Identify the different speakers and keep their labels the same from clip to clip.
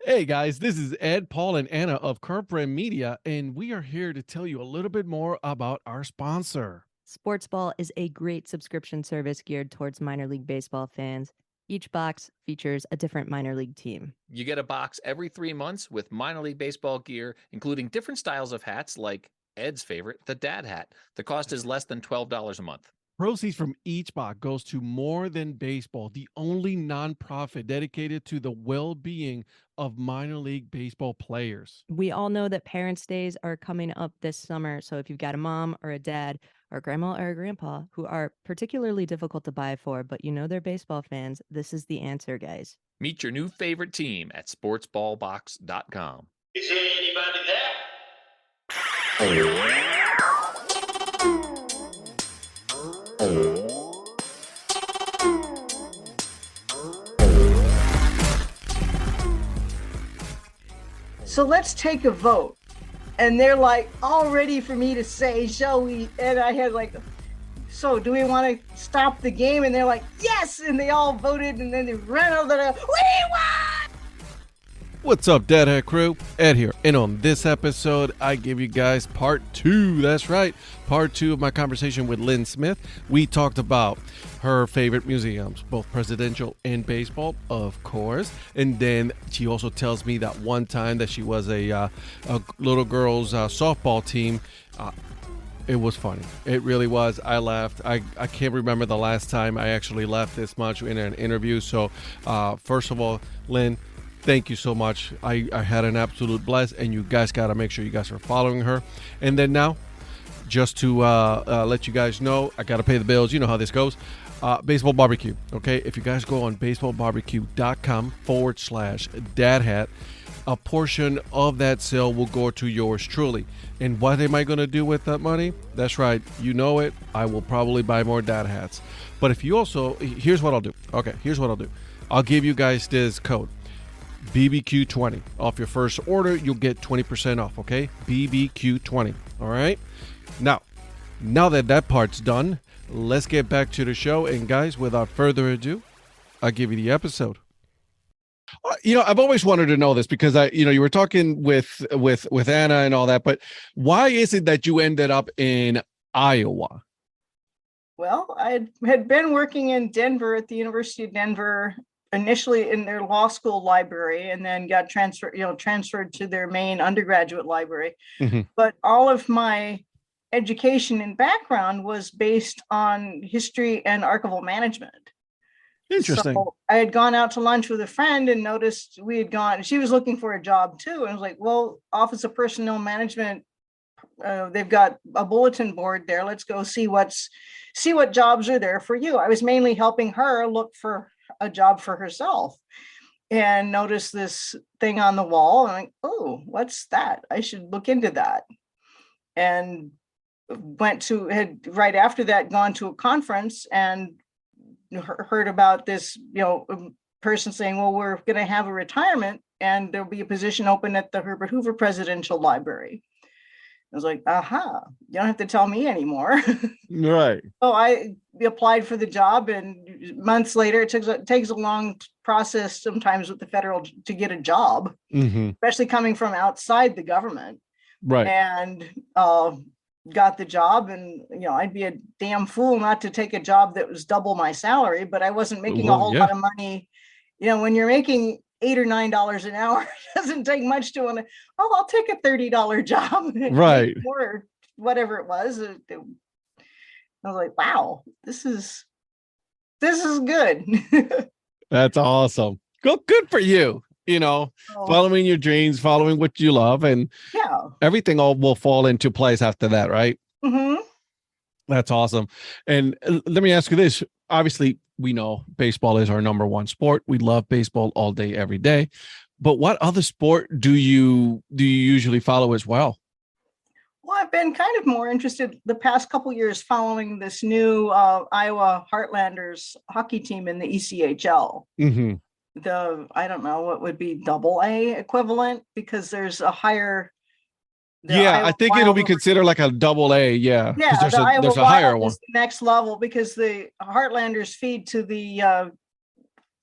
Speaker 1: Hey guys, this is Ed, Paul, and Anna of Curb Media, and we are here to tell you a little bit more about our sponsor.
Speaker 2: Sportsball is a great subscription service geared towards minor league baseball fans. Each box features a different minor league team.
Speaker 3: You get a box every 3 months with minor league baseball gear, including different styles of hats like Ed's favorite, the dad hat. The cost is less than $12 a month.
Speaker 1: Proceeds from each box goes to More Than Baseball, the only nonprofit dedicated to the well-being of minor league baseball players.
Speaker 2: We all know that Parents' Days are coming up this summer, so if you've got a mom or a dad or a grandma or a grandpa who are particularly difficult to buy for, but you know they're baseball fans, this is the answer, guys.
Speaker 3: Meet your new favorite team at sportsballbox.com.
Speaker 4: Is there anybody there?
Speaker 5: So let's take a vote. And they're like, all ready for me to say, shall we? And I had like, so do we want to stop the game? And they're like, yes. And they all voted. And then they ran over there. We won!
Speaker 1: What's up, Deadhead crew? Ed here. And on this episode, I give you guys part 2. That's right, part 2 of my conversation with Lynn Smith. We talked about her favorite museums, both presidential and baseball, of course. And then she also tells me that one time that she was a little girl's softball team. It was funny. It really was. I laughed. I can't remember the last time I actually laughed this much in an interview. So first of all, Lynn, thank you so much. I had an absolute blast, and you guys got to make sure you guys are following her. And then now, just to let you guys know, I got to pay the bills. You know how this goes. Baseball Barbecue, okay? If you guys go on baseballbarbecue.com/dadhat, a portion of that sale will go to yours truly. And what am I going to do with that money? That's right. You know it. I will probably buy more dad hats. But if you also, here's what I'll do. Okay, here's what I'll do. I'll give you guys this code. BBQ20 off your first order, you'll get 20% off. Okay, BBQ20. All right, now that part's done, let's get back to the show. And guys, without further ado, I'll give you the episode. I've always wanted to know this because you were talking with Anna and all that, but why is it that you ended up in Iowa?
Speaker 5: Well, I had been working in Denver at the University of Denver, initially in their law school library, and then got transferred to their main undergraduate library.
Speaker 1: Mm-hmm.
Speaker 5: But all of my education and background was based on history and archival management.
Speaker 1: Interesting.
Speaker 5: So I had gone out to lunch with a friend and noticed she was looking for a job too. And I was like, well, Office of Personnel Management, they've got a bulletin board there. Let's go see what jobs are there for you. I was mainly helping her look for a job for herself, and noticed this thing on the wall. And I'm like, oh, what's that? I should look into that. And had right after that gone to a conference and heard about this, person saying, well, we're going to have a retirement and there'll be a position open at the Herbert Hoover Presidential Library. I was like, aha, you don't have to tell me anymore.
Speaker 1: Right.
Speaker 5: So I applied for the job, and months later, it takes a long process sometimes with the federal to get a job,
Speaker 1: Mm-hmm.
Speaker 5: especially coming from outside the government.
Speaker 1: Right.
Speaker 5: And got the job, and I'd be a damn fool not to take a job that was double my salary, but I wasn't making a whole lot of money. When you're making $8 or $9 an hour, it doesn't take much to want to, I'll take a $30 job.
Speaker 1: Right.
Speaker 5: Or whatever it was. I was like, wow, this is good.
Speaker 1: That's awesome. Good for you. Following your dreams, following what you love, and everything all will fall into place after that, right?
Speaker 5: Mm-hmm.
Speaker 1: That's awesome. And let me ask you this. Obviously, we know baseball is our number one sport. We love baseball all day, every day. But what other sport do you usually follow as well?
Speaker 5: Well, I've been kind of more interested the past couple years following this new Iowa Heartlanders hockey team in the ECHL.
Speaker 1: Mm-hmm.
Speaker 5: I don't know what would be AA equivalent, because there's a higher.
Speaker 1: I think it'll be considered like a AA. Yeah.
Speaker 5: Yeah,
Speaker 1: there's a higher one.
Speaker 5: The next level, because the Heartlanders feed to the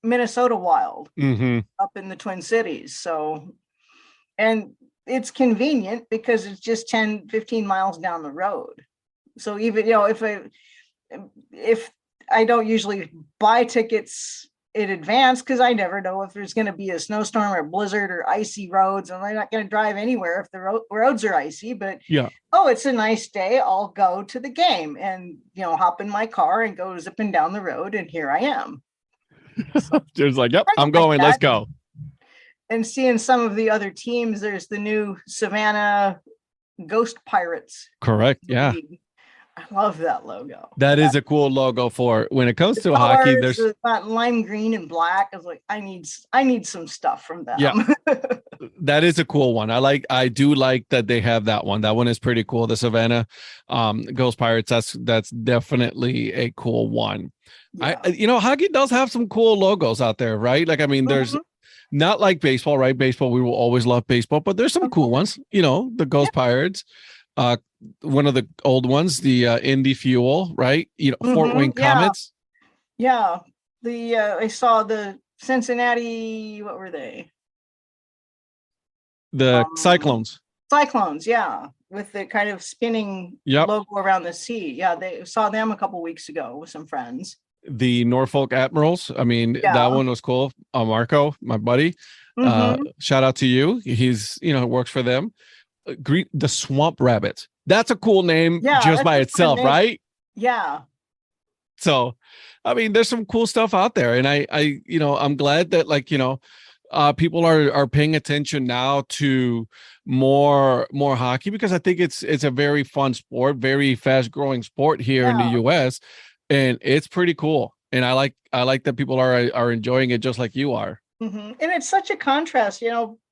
Speaker 5: Minnesota Wild
Speaker 1: Mm-hmm.
Speaker 5: up in the Twin Cities. So, and it's convenient because it's just 10, 15 miles down the road. So even, if I don't usually buy tickets in advance because I never know if there's going to be a snowstorm or blizzard or icy roads, and I'm not going to drive anywhere if the roads are icy. But it's a nice day, I'll go to the game and hop in my car and go zipping down the road, and here I am.
Speaker 1: Just like, yep, I'm going. Let's go.
Speaker 5: And seeing some of the other teams, there's the new Savannah Ghost Pirates.
Speaker 1: Correct. Yeah.
Speaker 5: I love that logo.
Speaker 1: That is a cool logo for when it comes to hockey. There's
Speaker 5: that lime green and black. I was like, I need some stuff from them.
Speaker 1: Yeah. That is a cool one. I do like that they have that one. That one is pretty cool. The Savannah Ghost Pirates. That's definitely a cool one. Yeah. Hockey does have some cool logos out there, right? Like, I mean, there's not like baseball, right? Baseball, we will always love baseball, but there's some cool ones, the Ghost Pirates. One of the old ones, the Indy Fuel, right? Fort Wayne Comets.
Speaker 5: Yeah. I saw the Cincinnati, what were they?
Speaker 1: The Cyclones.
Speaker 5: Cyclones, yeah. With the kind of spinning logo around the sea. Yeah, they saw them a couple weeks ago with some friends.
Speaker 1: The Norfolk Admirals. I mean, that one was cool. Marco, my buddy. Shout out to you. He's, works for them. The Swamp Rabbits. That's a cool name just by itself, right?
Speaker 5: Yeah.
Speaker 1: So, I mean, there's some cool stuff out there, and I'm glad that people are paying attention now to more hockey, because I think it's a very fun sport, very fast growing sport here in the U.S., and it's pretty cool. And I like that people are enjoying it just like you are.
Speaker 5: And it's such a contrast,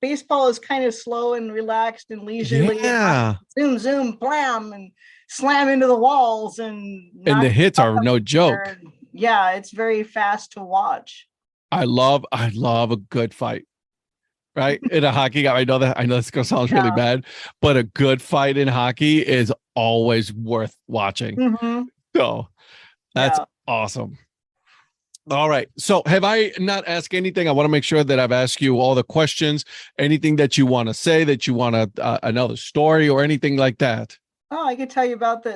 Speaker 5: baseball is kind of slow and relaxed and leisurely.
Speaker 1: Yeah.
Speaker 5: And zoom, blam, and slam into the walls. And
Speaker 1: the hits are no joke.
Speaker 5: Yeah, it's very fast to watch.
Speaker 1: I love a good fight, right? In a hockey game. I know this gonna sound really bad, but a good fight in hockey is always worth watching. So that's awesome. All right. So have I not asked anything? I want to make sure that I've asked you all the questions, anything that you want to say, that you want another story or anything like that.
Speaker 5: Oh, I could tell you about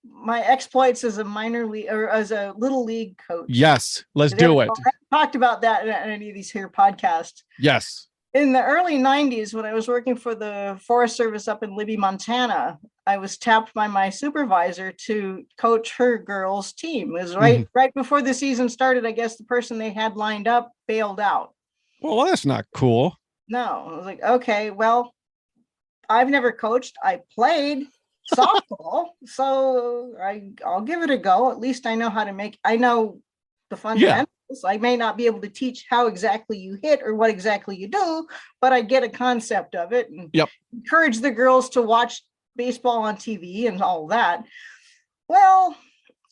Speaker 5: my exploits as a minor league or as a little league coach.
Speaker 1: Yes, let's do it.
Speaker 5: I talked about that in any of these here podcasts.
Speaker 1: Yes.
Speaker 5: In the early 90s, when I was working for the Forest Service up in Libby, Montana, I was tapped by my supervisor to coach her girls' team. It was right before the season started. I guess the person they had lined up bailed out.
Speaker 1: Well, that's not cool.
Speaker 5: No, I was like, okay, well, I've never coached. I played softball, so I'll give it a go. At least I know I know the fundamentals. I may not be able to teach how exactly you hit or what exactly you do, but I get a concept of it and encourage the girls to watch baseball on TV and all that. Well,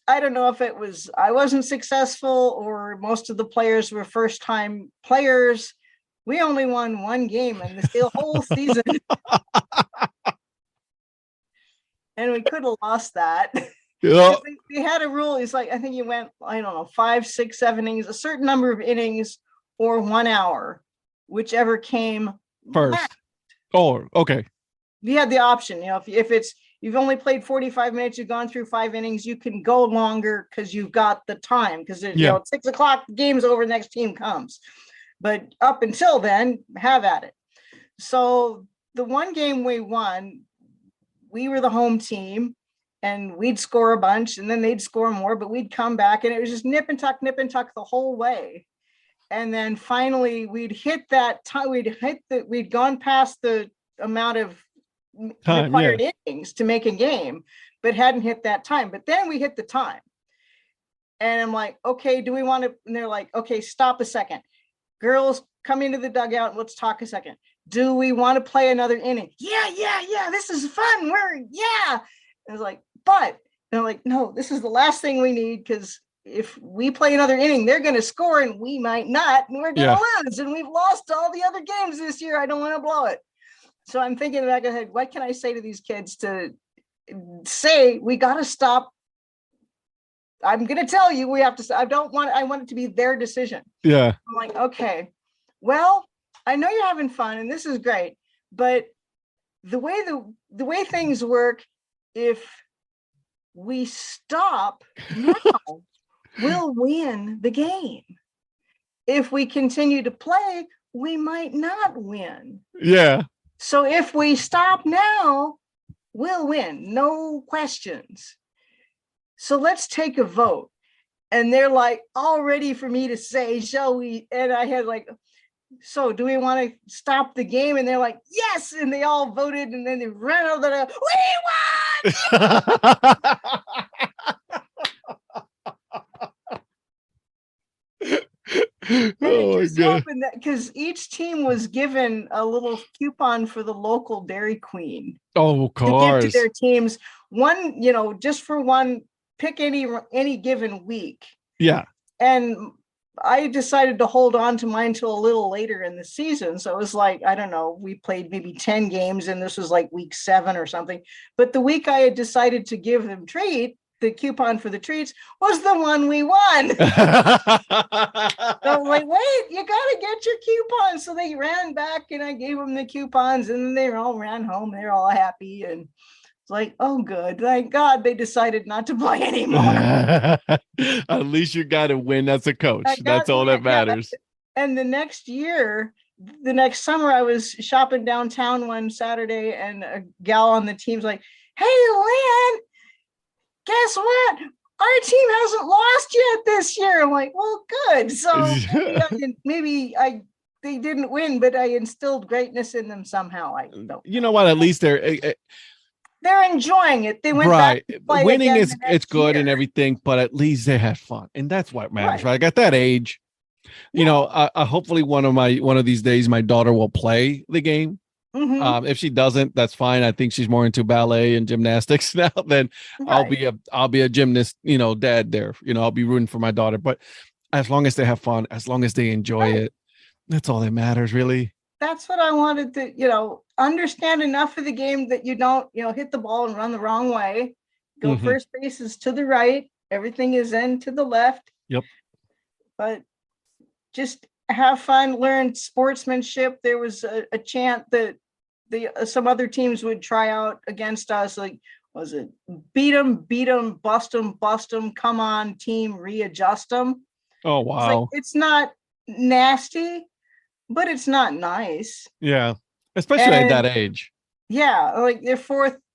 Speaker 5: I don't know if I wasn't successful or most of the players were first time players. We only won one game in the whole season. And we could have lost that.
Speaker 1: Yeah.
Speaker 5: They had a rule. It's like, I think you went, 5, 6, 7 innings, a certain number of innings or 1 hour, whichever came
Speaker 1: first. Last. Oh, okay.
Speaker 5: You had the option, if you've only played 45 minutes, you've gone through 5 innings, you can go longer because you've got the time. Because at 6 o'clock, the game's over, the next team comes. But up until then, have at it. So the one game we won, we were the home team. And we'd score a bunch and then they'd score more, but we'd come back and it was just nip and tuck the whole way. And then finally we'd hit that time. We'd gone past the amount of required innings to make a game, but hadn't hit that time. But then we hit the time. And I'm like, okay, do we want to? And they're like, okay, stop a second. Girls, come into the dugout. Let's talk a second. Do we want to play another inning? Yeah. This is fun. I was like, but they're like, no, this is the last thing we need, because if we play another inning, they're going to score and we might not, and we're going to lose. And we've lost all the other games this year. I don't want to blow it. So I'm thinking back ahead, what can I say to these kids to say, we got to stop I'm going to tell you, we have to, I want it to be their decision.
Speaker 1: Yeah.
Speaker 5: I'm like, okay, well, I know you're having fun and this is great, but the way things work, if we stop now, we'll win the game. If we continue to play, we might not win.
Speaker 1: Yeah.
Speaker 5: So if we stop now, we'll win, no questions. So let's take a vote. And they're like, all ready for me to say, shall we? And I had like, so do we want to stop the game? And they're like, yes. And they all voted. And then they ran over the, we won.
Speaker 1: Oh my God.
Speaker 5: Because each team was given a little coupon for the local Dairy Queen.
Speaker 1: Oh, of
Speaker 5: To give
Speaker 1: course.
Speaker 5: to their teams. One, just for one, pick any given week.
Speaker 1: Yeah.
Speaker 5: And I decided to hold on to mine till a little later in the season. So it was like, I don't know, we played maybe 10 games and this was like week 7 or something. But the week I had decided to give them the coupon for the treats was the one we won. So I was like, wait, you got to get your coupons. So they ran back and I gave them the coupons and then they all ran home. They're all happy. And it's like, oh, good. Thank God they decided not to play anymore.
Speaker 1: At least you got to win as a coach. That's all that matters.
Speaker 5: And the next summer, I was shopping downtown one Saturday and a gal on the team's like, hey, Lynn, guess what? Our team hasn't lost yet this year. I'm like, well, good. So maybe they didn't win, but I instilled greatness in them somehow. I don't know.
Speaker 1: You know what? At least they're
Speaker 5: enjoying it. They went
Speaker 1: right.
Speaker 5: Back to play
Speaker 1: winning
Speaker 5: again
Speaker 1: is it's good and everything, but at least they had fun, and that's what matters. Right? At that age, hopefully one of these days my daughter will play the game.
Speaker 5: Mm-hmm.
Speaker 1: If she doesn't, that's fine. I think she's more into ballet and gymnastics now. Then right. I'll be a gymnast, dad there. I'll be rooting for my daughter. But as long as they have fun, as long as they enjoy it, that's all that matters, really.
Speaker 5: That's what I wanted to, understand enough of the game that you don't, hit the ball and run the wrong way. Go first base is to the right. Everything is in to the left.
Speaker 1: Yep.
Speaker 5: But just have fun, learn sportsmanship. There was a chant that some other teams would try out against us. Like, was it beat them, bust them, come on, team, readjust them.
Speaker 1: Oh, wow.
Speaker 5: It's not nasty, but it's not nice.
Speaker 1: Yeah. Especially at that age.
Speaker 5: Yeah. Like they're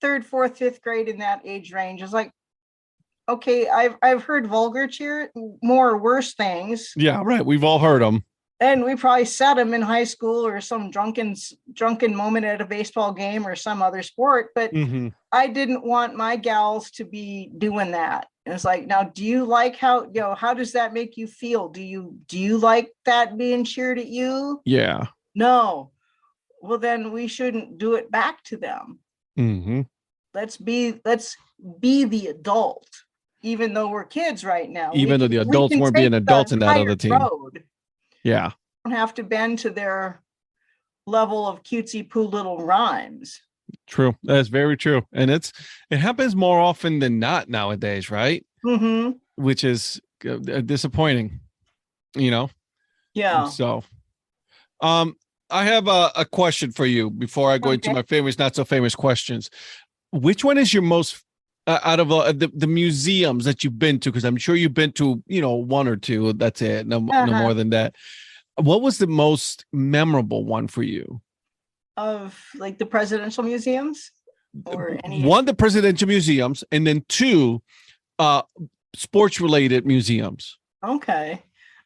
Speaker 5: third, fourth, fifth grade in that age range. It's like, okay, I've heard vulgar cheer, more worse things.
Speaker 1: Yeah, right. We've all heard them.
Speaker 5: And we probably said them in high school or some drunken moment at a baseball game or some other sport. But I didn't want my gals to be doing that. And it's like, now, do you like how does that make you feel? Do you like that being cheered at you?
Speaker 1: Yeah.
Speaker 5: No. Well, then we shouldn't do it back to them.
Speaker 1: Mm-hmm.
Speaker 5: Let's be the adult, even though we're kids right now.
Speaker 1: Even though the adults weren't being adults in that other team.
Speaker 5: Road.
Speaker 1: Yeah.
Speaker 5: Don't have to bend to their level of cutesy poo little rhymes.
Speaker 1: True. That's very true. And it happens more often than not nowadays, right?
Speaker 5: Mm-hmm.
Speaker 1: Which is disappointing,
Speaker 5: Yeah.
Speaker 1: So, I have a question for you before I go into my famous, not so famous questions. Which one is your most out of the museums that you've been to? Because I'm sure you've been to, one or two. That's it. No more than that. What was the most memorable one for you?
Speaker 5: Of like the presidential museums, or any?
Speaker 1: One, the presidential museums, and then two, sports related museums.
Speaker 5: Okay.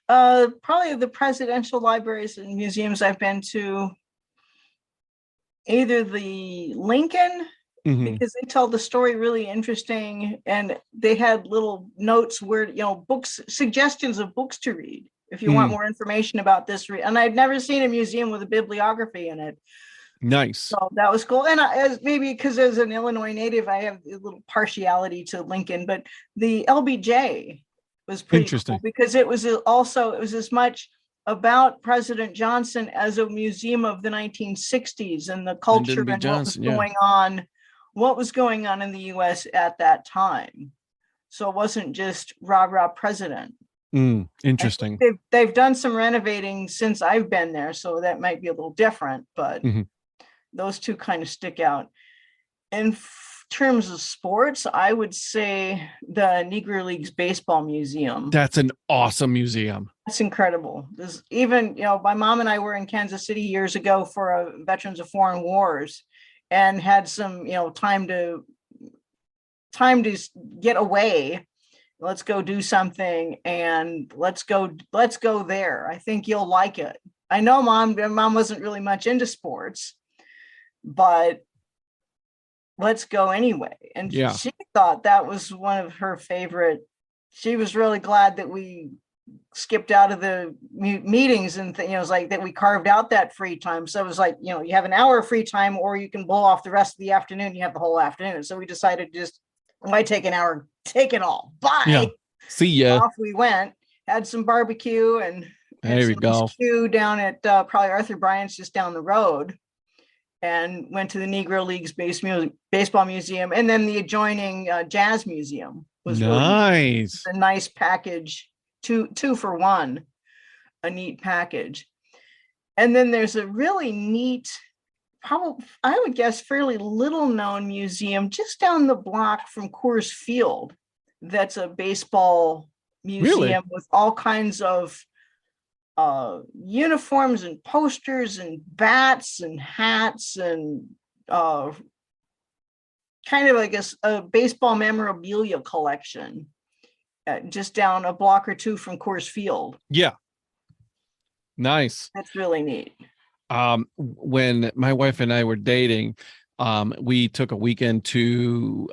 Speaker 5: Probably the presidential libraries and museums I've been to. Either the Lincoln. Because they tell the story really interesting, and they had little notes where books, suggestions of books to read if you want more information about this. And I'd never seen a museum with a bibliography in it.
Speaker 1: Nice.
Speaker 5: So that was cool. And maybe because as an Illinois native, I have a little partiality to Lincoln, but the LBJ was pretty
Speaker 1: interesting
Speaker 5: cool because it was as much about President Johnson as a museum of the 1960s and the culture and what was going on in the U.S. at that time. So it wasn't just rah rah president.
Speaker 1: Interesting.
Speaker 5: They've done some renovating since I've been there, so that might be a little different, but those two kind of stick out. In terms of sports, I would say the Negro Leagues Baseball Museum.
Speaker 1: That's an awesome museum.
Speaker 5: That's incredible. There's even, my mom and I were in Kansas City years ago for Veterans of Foreign Wars, and had some, time to get away. Let's go do something, and let's go there. I think you'll like it. I know mom wasn't really much into sports, but let's go anyway. And she thought that was one of her favorite. She was really glad that we skipped out of the meetings, and it was like that we carved out that free time. So it was like, you have an hour of free time, or you can blow off the rest of the afternoon. You have the whole afternoon. So we decided why take an hour? Take it all. Bye.
Speaker 1: Yeah. See ya.
Speaker 5: Off we went, had some barbecue, and
Speaker 1: there we go.
Speaker 5: Down at probably Arthur Bryant's just down the road, and went to the Negro Leagues Baseball Museum, and then the adjoining Jazz Museum was
Speaker 1: nice.
Speaker 5: Really a nice package, two for one, a neat package. And then there's a really neat, probably I would guess fairly little known museum just down the block from Coors Field. That's a baseball museum with all kinds of uniforms and posters and bats and hats and kind of, I guess, a baseball memorabilia collection, just down a block or two from Coors Field.
Speaker 1: Yeah. Nice.
Speaker 5: That's really neat.
Speaker 1: When my wife and I were dating, we took a weekend to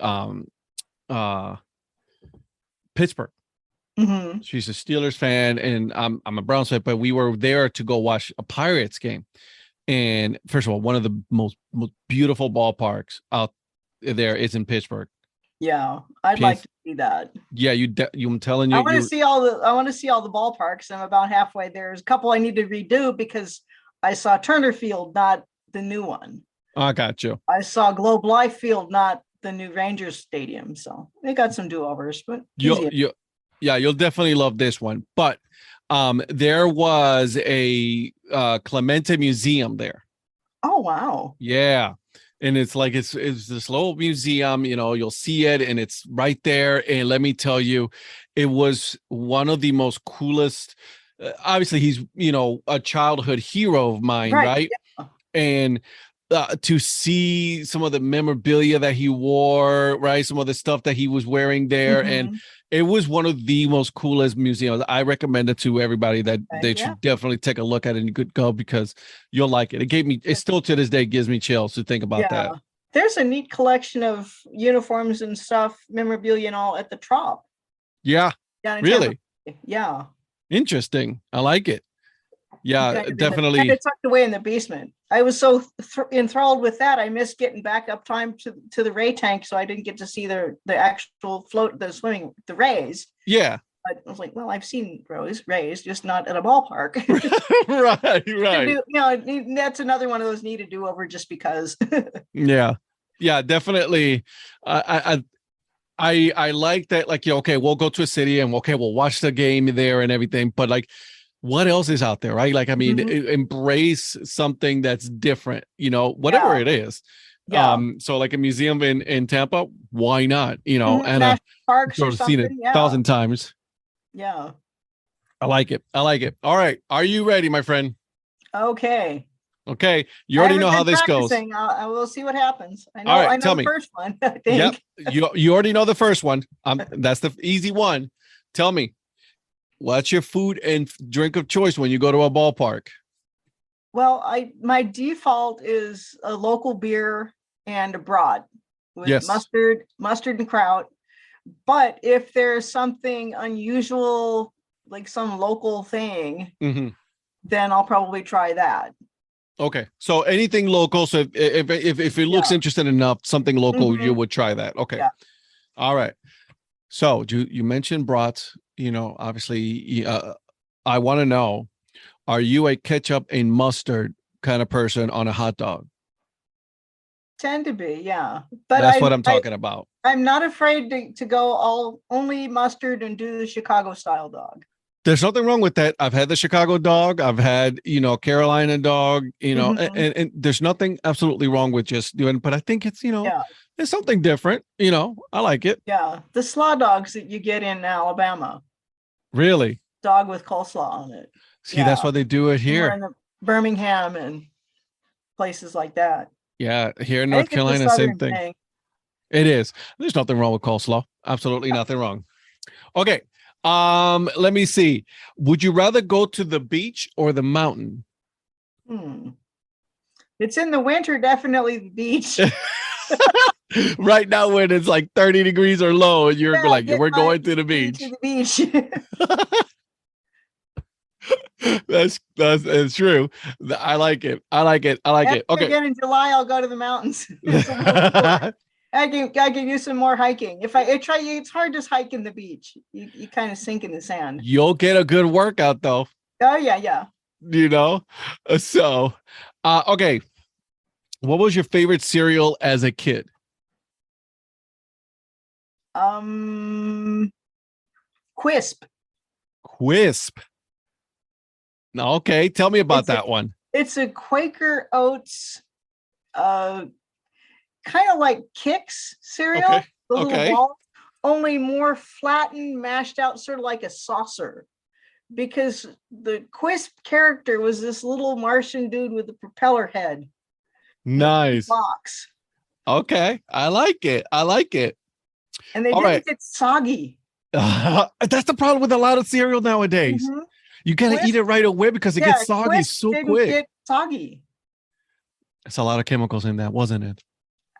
Speaker 1: Pittsburgh. She's a Steelers fan, and I'm a Browns fan, but we were there to go watch a Pirates game. And first of all, one of the most beautiful ballparks out there is in Pittsburgh.
Speaker 5: Yeah, I'd like to see that.
Speaker 1: Yeah, I'm telling you,
Speaker 5: I want to see all the ballparks. I'm about halfway there. There's a couple I need to redo because I saw Turner Field, not the new one.
Speaker 1: I got you.
Speaker 5: I saw Globe Life Field, not the new Rangers Stadium. So they got some do-overs, but
Speaker 1: you'll definitely love this one. But there was a Clemente Museum there.
Speaker 5: Oh wow.
Speaker 1: Yeah. And it's like it's this little museum, you'll see it, and it's right there. And let me tell you, it was one of the most coolest. Obviously, he's a childhood hero of mine, right? Yeah. And to see some of the memorabilia that he wore, right? Some of the stuff that he was wearing there, and it was one of the most coolest museums. I recommend it to everybody that they should definitely take a look at it, and you could go because you'll like it. It still to this day gives me chills to think about that.
Speaker 5: There's a neat collection of uniforms and stuff, memorabilia and all at the Trop.
Speaker 1: Yeah. Really?
Speaker 5: Yeah.
Speaker 1: Interesting. I like it. Yeah, definitely.
Speaker 5: And it's tucked away in the basement. I was so enthralled with that. I missed getting back up time to the Ray tank, so I didn't get to see the actual float, the rays.
Speaker 1: Yeah.
Speaker 5: I was like, well, I've seen rays, just not at a ballpark.
Speaker 1: right.
Speaker 5: That's another one of those need to do over just because.
Speaker 1: Yeah, definitely. I like that. Like, okay, we'll go to a city and we'll watch the game there and everything. But like, what else is out there, right? Like, I mean, embrace something that's different, whatever it is. Yeah. So like a museum in Tampa, why not? And
Speaker 5: parks or
Speaker 1: seen it 1,000 times.
Speaker 5: Yeah.
Speaker 1: I like it. All right. Are you ready, my friend?
Speaker 5: Okay.
Speaker 1: You already know how this goes.
Speaker 5: I will see what happens. I know.
Speaker 1: All right,
Speaker 5: I know
Speaker 1: tell
Speaker 5: the
Speaker 1: me.
Speaker 5: first one. I think.
Speaker 1: Yep. You already know the first one. That's the easy one. Tell me, what's your food and drink of choice when you go to a ballpark?
Speaker 5: Well, my default is a local beer and a broad with mustard and kraut. But if there's something unusual, like some local thing, then I'll probably try that.
Speaker 1: Okay, so anything local. So if it looks interesting enough, something local, you would try that. Okay, all right. So you mentioned brats. Obviously, I want to know: are you a ketchup and mustard kind of person on a hot dog?
Speaker 5: tend to be, yeah. But
Speaker 1: That's what I'm talking about.
Speaker 5: I'm not afraid to go all only mustard and do the Chicago style dog.
Speaker 1: There's nothing wrong with that. I've had the Chicago dog. I've had, Carolina dog,
Speaker 5: Mhm.
Speaker 1: and there's nothing absolutely wrong with just doing, but I think it's,
Speaker 5: Yeah,
Speaker 1: it's something different. I like it.
Speaker 5: yeah. The slaw dogs that you get in Alabama,
Speaker 1: Really.
Speaker 5: dog with coleslaw on it.
Speaker 1: See, that's why they do it
Speaker 5: Somewhere
Speaker 1: here.
Speaker 5: in the Birmingham and places like that.
Speaker 1: Yeah. Here in
Speaker 5: I
Speaker 1: North
Speaker 5: think it's a
Speaker 1: Carolina, same
Speaker 5: southern
Speaker 1: thing.
Speaker 5: thing.
Speaker 1: It is. There's nothing wrong with coleslaw. Absolutely nothing wrong. Okay. Let me see. Would you rather go to the beach or the mountain?
Speaker 5: It's in the winter, definitely the beach.
Speaker 1: Right now when it's like 30 degrees or low and you're
Speaker 5: Yeah,
Speaker 1: like,
Speaker 5: get
Speaker 1: we're
Speaker 5: my
Speaker 1: going to the
Speaker 5: feet
Speaker 1: beach.
Speaker 5: to the beach.
Speaker 1: That's true. I like it. I like it. Okay.
Speaker 5: Again in July, I'll go to the mountains. It's a little cooler. I can use some more hiking. If I try, it's hard to hike in the beach. You kind of sink in the sand.
Speaker 1: You'll get a good workout though.
Speaker 5: Oh yeah.
Speaker 1: So okay. What was your favorite cereal as a kid?
Speaker 5: Quisp.
Speaker 1: Quisp. Okay, tell me about that one.
Speaker 5: It's a Quaker Oats, kind of like Kix cereal.
Speaker 1: Okay.
Speaker 5: The little
Speaker 1: Okay.
Speaker 5: balls, only more flattened, mashed out, sort of like a saucer. Because the Quisp character was this little Martian dude with a propeller head.
Speaker 1: Nice.
Speaker 5: Box.
Speaker 1: Okay, I like it.
Speaker 5: And they
Speaker 1: All
Speaker 5: didn't
Speaker 1: right.
Speaker 5: get soggy.
Speaker 1: That's the problem with a lot of cereal nowadays.
Speaker 5: Mhm.
Speaker 1: You gotta
Speaker 5: Quisp-
Speaker 1: eat it right away because it gets soggy
Speaker 5: Quisp
Speaker 1: so
Speaker 5: didn't
Speaker 1: quick.
Speaker 5: get soggy.
Speaker 1: It's a lot of chemicals in that, wasn't it?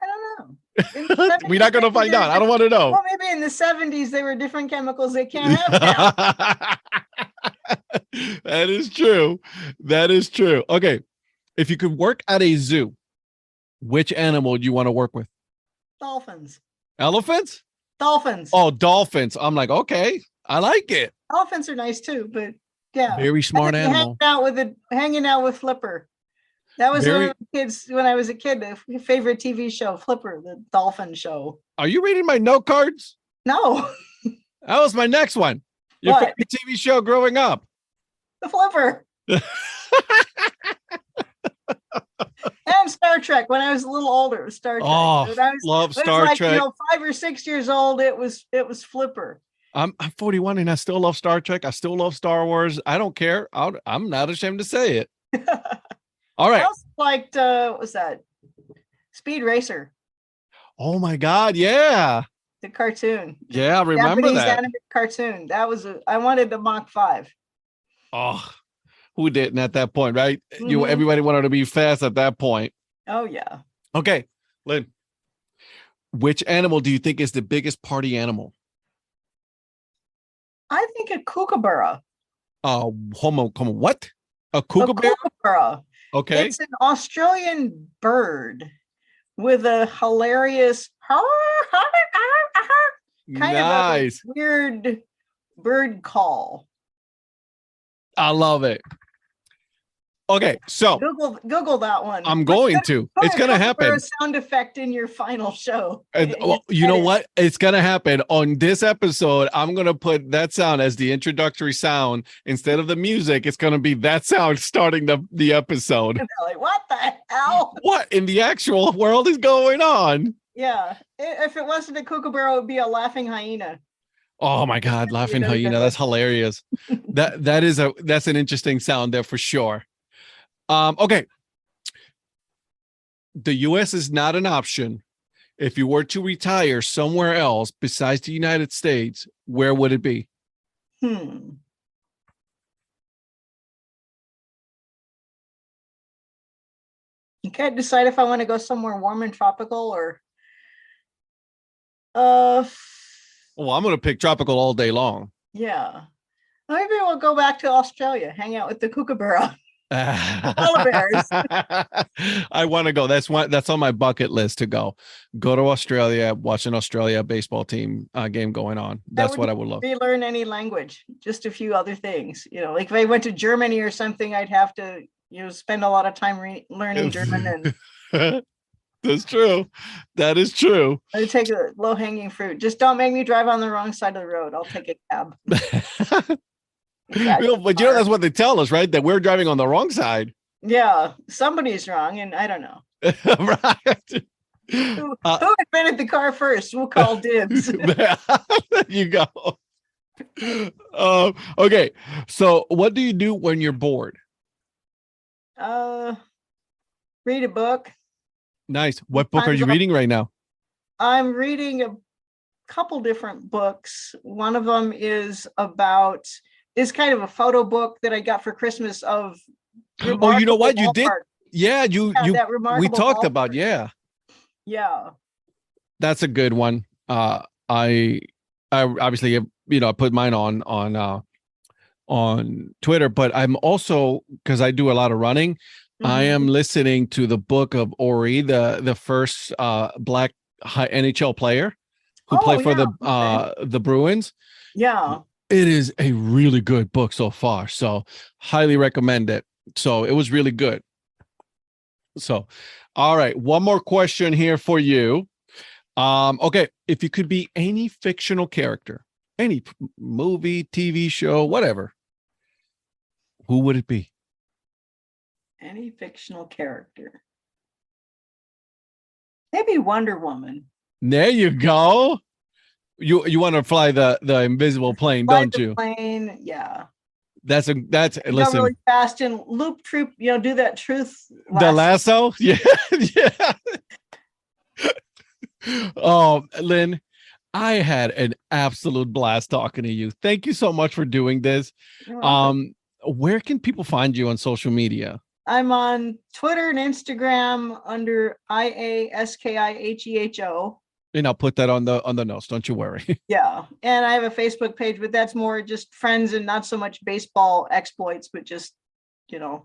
Speaker 5: I don't know. In the
Speaker 1: We're not
Speaker 5: 70s,
Speaker 1: gonna find out. I don't want to know.
Speaker 5: Well, maybe in the 70s they were different chemicals they can't have now.
Speaker 1: That is true. Okay. If you could work at a zoo, which animal do you want to work with?
Speaker 5: Dolphins.
Speaker 1: Elephants?
Speaker 5: Dolphins.
Speaker 1: Oh, dolphins. I'm like, okay, I like it.
Speaker 5: Dolphins are nice too, but yeah.
Speaker 1: Very smart
Speaker 5: I think
Speaker 1: animal.
Speaker 5: hanging out with Flipper. That was one of the kids when I was a kid, the favorite TV show, Flipper, the dolphin show.
Speaker 1: Are you reading my note cards?
Speaker 5: No,
Speaker 1: That was my next one. Your
Speaker 5: What?
Speaker 1: favorite TV show growing up.
Speaker 5: the Flipper. And Star Trek. When I was a little older, it was Star Trek.
Speaker 1: Oh,
Speaker 5: When I was,
Speaker 1: love
Speaker 5: when I was
Speaker 1: Star
Speaker 5: like,
Speaker 1: Trek.
Speaker 5: 5 or 6 years old, it was Flipper.
Speaker 1: I'm 41 and I still love Star Trek. I still love Star Wars. I don't care. I'm not ashamed to say it. All
Speaker 5: I
Speaker 1: right.
Speaker 5: also liked what was that? Speed Racer,
Speaker 1: Oh my God. Yeah.
Speaker 5: the cartoon.
Speaker 1: Yeah. I remember
Speaker 5: Japanese
Speaker 1: that.
Speaker 5: animated cartoon. I wanted the Mach 5.
Speaker 1: Oh, who didn't at that point, right?
Speaker 5: Mhm.
Speaker 1: Everybody wanted to be fast at that point.
Speaker 5: Oh yeah.
Speaker 1: Okay, Lynn, which animal do you think is the biggest party animal?
Speaker 5: I think a kookaburra.
Speaker 1: Come on, what? A
Speaker 5: A
Speaker 1: kookaburra?
Speaker 5: kookaburra.
Speaker 1: Okay.
Speaker 5: It's an Australian bird with a hilarious kind
Speaker 1: Nice.
Speaker 5: of a weird bird call.
Speaker 1: I love it. Okay, so
Speaker 5: Google that one.
Speaker 1: I'm going to.
Speaker 5: Put
Speaker 1: It's
Speaker 5: a
Speaker 1: going to
Speaker 5: kookaburra
Speaker 1: happen.
Speaker 5: sound effect in your final show.
Speaker 1: Well, you know what? It's going to happen on this episode. I'm going to put that sound as the introductory sound. Instead of the music, it's going to be that sound starting the episode.
Speaker 5: Like, what the hell?
Speaker 1: What in the actual world is going on?
Speaker 5: Yeah. If it wasn't a kookaburra, it would be a laughing hyena.
Speaker 1: Oh my God, laughing
Speaker 5: really good
Speaker 1: hyena. That's hilarious. That's an interesting sound there for sure. Okay. The US is not an option. If you were to retire somewhere else besides the United States, where would it be?
Speaker 5: I can't decide if I want to go somewhere warm and tropical or
Speaker 1: Well, I'm going to pick tropical all day long.
Speaker 5: yeah. Maybe we'll go back to Australia, hang out with the kookaburra. Polar bears.
Speaker 1: I want to go. That's on my bucket list to go to Australia, watch an Australia baseball team game going on. That's what I would love.
Speaker 5: Relearn any language, just a few other things. Like if I went to Germany or something, I'd have to spend a lot of time learning German and
Speaker 1: That's true. That is true.
Speaker 5: I take a low hanging fruit. Just don't make me drive on the wrong side of the road. I'll take a cab.
Speaker 1: But that's what they tell us, right? That we're driving on the wrong side.
Speaker 5: Yeah, somebody's wrong, and I don't know.
Speaker 1: Right.
Speaker 5: Who invented the car first? We'll call dibs.
Speaker 1: There you go. Okay. So what do you do when you're bored?
Speaker 5: Read a book.
Speaker 1: Nice. What book are you reading right now?
Speaker 5: I'm reading a couple different books. One of them is kind of a photo book that I got for Christmas of.
Speaker 1: Oh, you know what? You did. Yeah, we talked about, yeah.
Speaker 5: Yeah.
Speaker 1: That's a good one. I obviously, I put mine on Twitter, but I'm also, because I do a lot of running, I am listening to the book of Ori, the first black NHL player who played for the Bruins.
Speaker 5: Yeah.
Speaker 1: It is a really good book so far. So highly recommend it. So it was really good. So, all right. One more question here for you. Okay. If you could be any fictional character, any movie, TV show, whatever, who would it be?
Speaker 5: Any fictional character. Maybe Wonder Woman.
Speaker 1: There you go. You want to fly the invisible plane, don't you?
Speaker 5: Plane, yeah.
Speaker 1: That's listen.
Speaker 5: Really fast and loop troop, do that truth
Speaker 1: lasso. The lasso? Yeah. Yeah. Oh, Lynn, I had an absolute blast talking to you. Thank you so much for doing this. Where can people find you on social media?
Speaker 5: I'm on Twitter and Instagram under IASKIHEHO.
Speaker 1: And I'll put that on the notes. Don't you worry.
Speaker 5: Yeah. And I have a Facebook page, but that's more just friends and not so much baseball exploits, but just,
Speaker 1: I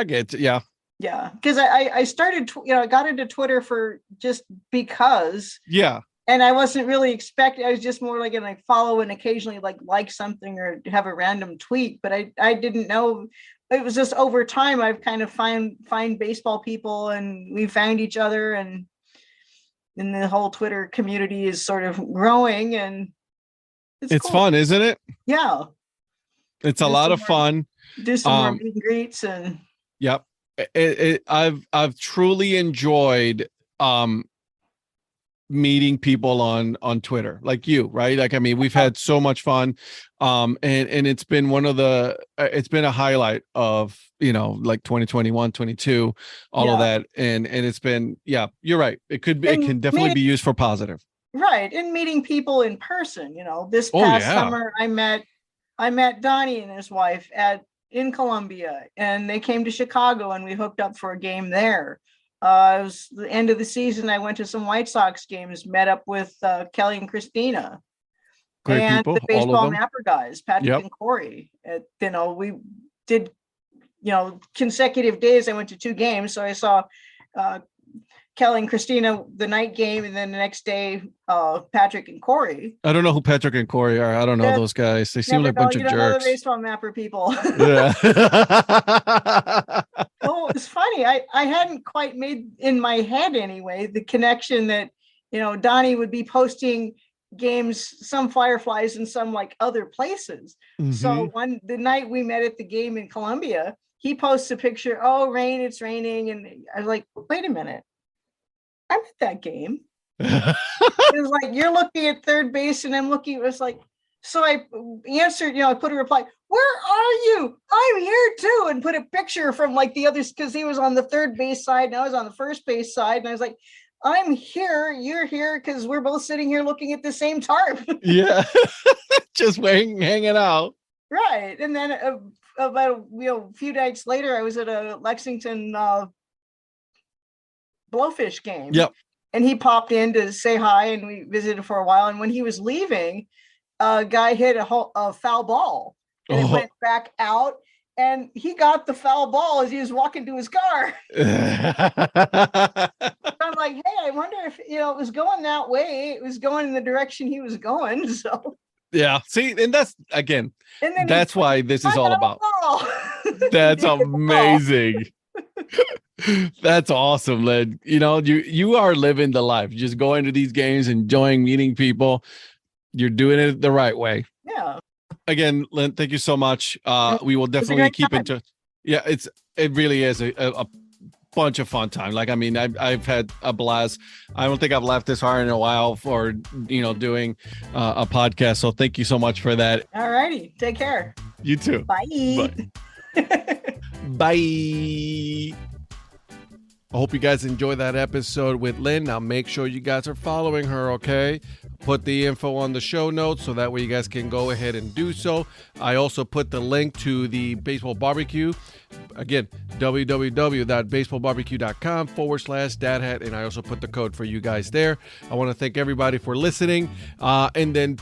Speaker 1: get it. Yeah.
Speaker 5: Yeah. Because I started, I got into Twitter for just because.
Speaker 1: Yeah.
Speaker 5: And I wasn't really expecting, I was just more like, I follow and occasionally like something or have a random tweet, but I didn't know. It was just over time, I've kind of find baseball people and we found each other, and the whole Twitter community is sort of growing, and it's cool.
Speaker 1: Fun, isn't it?
Speaker 5: Yeah.
Speaker 1: It's a lot of fun.
Speaker 5: Do some more meet and greets and.
Speaker 1: Yep. I've truly enjoyed meeting people on Twitter like you, right? Like, I mean, we've had so much fun. And it's been it's been a highlight of, like 2021, 22, all of that. And it's been, yeah, you're right. It can definitely be used for positive.
Speaker 5: Right. And meeting people in person, this past summer, I met Donnie and his wife in Columbia, and they came to Chicago and we hooked up for a game there. It was the end of the season. I went to some White Sox games, met up with Kelly and Christina.
Speaker 1: Great
Speaker 5: and
Speaker 1: people,
Speaker 5: the baseball mapper guys, Patrick and Corey. We did, consecutive days. I went to 2 games. So I saw Kelly and Christina the night game, and then the next day, Patrick and Corey.
Speaker 1: I don't know who Patrick and Corey are. I don't know those guys. They seem like a bunch of jerks. Know the
Speaker 5: baseball mapper people.
Speaker 1: Yeah.
Speaker 5: Oh, it's funny. I hadn't quite made in my head anyway the connection that Donnie would be posting games, some Fireflies and some like other places. So the night we met at the game in Columbia, he posts a picture. Oh, rain! It's raining, and I was like, wait a minute. I'm at that game. It was like, you're looking at third base and I'm looking, it was like, so I answered, I put a reply, where are you? I'm here too. And put a picture from like the others, because he was on the third base side and I was on the first base side. And I was like, I'm here, you're here, because we're both sitting here looking at the same tarp.
Speaker 1: Yeah. Just hanging out.
Speaker 5: Right. And then about a few nights later, I was at a Lexington Blowfish game.
Speaker 1: Yep.
Speaker 5: And he popped in to say hi, and we visited for a while. And when he was leaving, a guy hit a foul ball, and it went back out, and he got the foul ball as he was walking to his car. I'm like, hey, I wonder if it was going that way. It was going in the direction he was going. So
Speaker 1: yeah, see, and that's again, that's why this is all about. That's amazing. That's awesome, Lynn. You know, you are living the life, just going to these games, enjoying meeting people. You're doing it the right way.
Speaker 5: Yeah.
Speaker 1: Again, Lynn, thank you so much. We will definitely
Speaker 2: great
Speaker 1: keep
Speaker 2: time.
Speaker 1: in touch. Yeah, it really is a bunch of fun time. Like, I mean, I've had a blast. I don't think I've laughed this hard in a while for, doing a podcast. So thank you so much for that.
Speaker 5: All righty. Take care.
Speaker 1: You too.
Speaker 5: Bye.
Speaker 1: Bye. I hope you guys enjoyed that episode with Lynn. Now make sure you guys are following her, okay? Put the info on the show notes so that way you guys can go ahead and do so. I also put the link to the baseball barbecue. Again, www.baseballbarbecue.com/dadhat. And I also put the code for you guys there. I want to thank everybody for listening. And then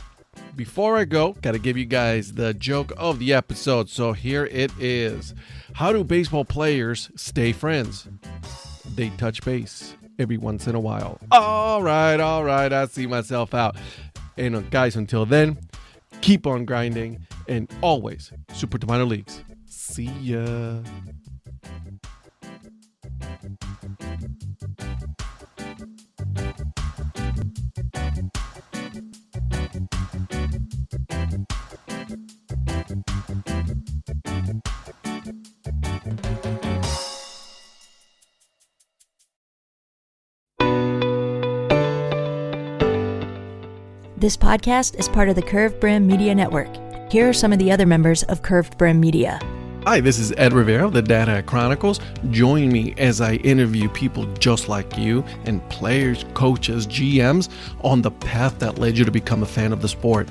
Speaker 1: before I go, got to give you guys the joke of the episode. So here it is. How do baseball players stay friends? They touch base every once in a while. All right. I see myself out. And guys, until then, keep on grinding and always super to minor leagues. See ya.
Speaker 6: This podcast is part of the Curved Brim Media Network. Here are some of the other members of Curved Brim Media.
Speaker 1: Hi, this is Ed Rivera of the Dad Hat Chronicles. Join me as I interview people just like you and players, coaches, GMs on the path that led you to become a fan of the sport.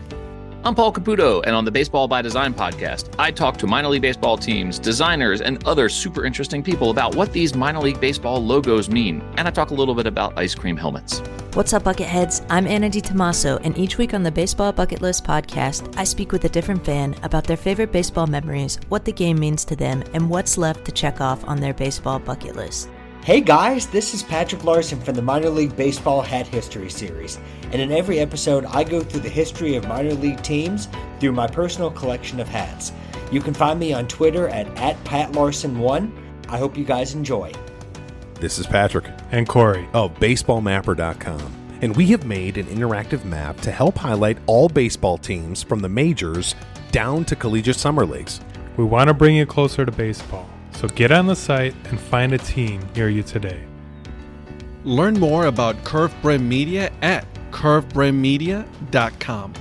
Speaker 3: I'm Paul Caputo, and on the Baseball by Design podcast, I talk to minor league baseball teams, designers, and other super interesting people about what these minor league baseball logos mean. And I talk a little bit about ice cream helmets.
Speaker 6: What's up, Bucketheads? I'm Anna DiTomaso, and each week on the Baseball Bucket List podcast, I speak with a different fan about their favorite baseball memories, what the game means to them, and what's left to check off on their baseball bucket list.
Speaker 7: Hey guys, this is Patrick Larson from the Minor League Baseball Hat History Series, and in every episode I go through the history of minor league teams through my personal collection of hats. You can find me on Twitter at @PatLarson1. I hope you guys enjoy.
Speaker 8: This is Patrick
Speaker 9: and Corey
Speaker 8: of BaseballMapper.com, and we have made an interactive map to help highlight all baseball teams from the majors down to collegiate summer leagues.
Speaker 9: We want to bring you closer to baseball, so get on the site and find a team near you today.
Speaker 1: Learn more about Curved Brim Media at curvedbrimmedia.com.